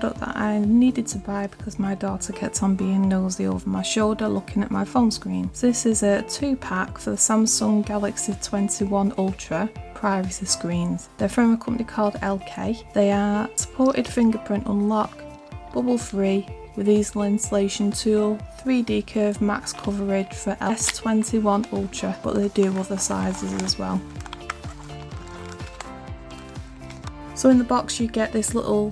product that I needed to buy because my daughter kept on being nosy over my shoulder looking at my phone screen. So this is a 2-pack for the Samsung Galaxy S21 Ultra privacy screens. They're from a company called LK. They are supported fingerprint unlock, bubble free, with easel installation tool, 3D curve max coverage for S21 Ultra, but they do other sizes as well. So in the box you get this little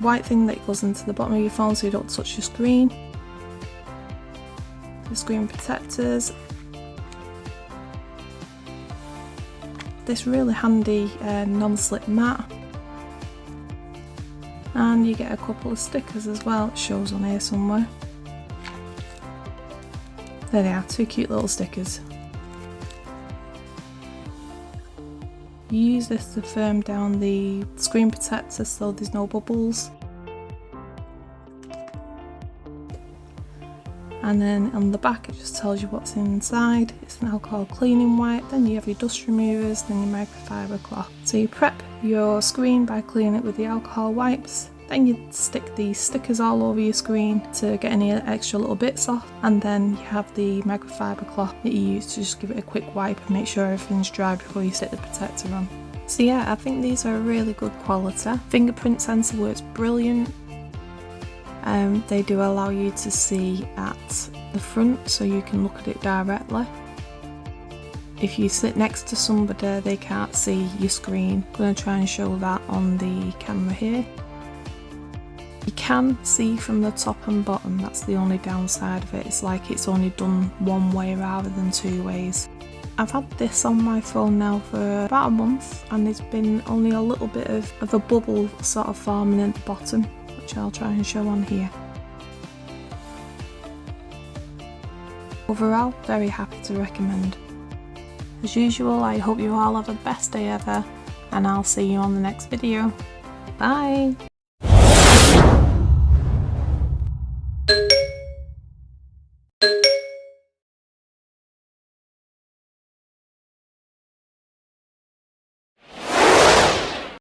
white thing that goes into the bottom of your phone so you don't touch your screen. The screen protectors. This really handy non-slip mat. And you get a couple of stickers as well, it shows on here somewhere. There they are, 2 cute little stickers. You use this to firm down the screen protector so there's no bubbles. And then on the back it just tells you what's inside. It's an alcohol cleaning wipe, then you have your dust removers, then your microfiber cloth. So you prep your screen by cleaning it with the alcohol wipes. Then you stick these stickers all over your screen to get any extra little bits off, and then you have the microfiber cloth that you use to just give it a quick wipe and make sure everything's dry before you stick the protector on. So yeah, I think these are really good quality. Fingerprint sensor works brilliant. They do allow you to see at the front so you can look at it directly. If you sit next to somebody they can't see your screen. I'm going to try and show that on the camera here. You can see from the top and bottom, that's the only downside of it. It's like it's only done one way rather than 2 ways. I've had this on my phone now for about a month and there's been only a little bit of a bubble sort of forming at the bottom, which I'll try and show on here. Overall, very happy to recommend. As usual, I hope you all have the best day ever and I'll see you on the next video. Bye!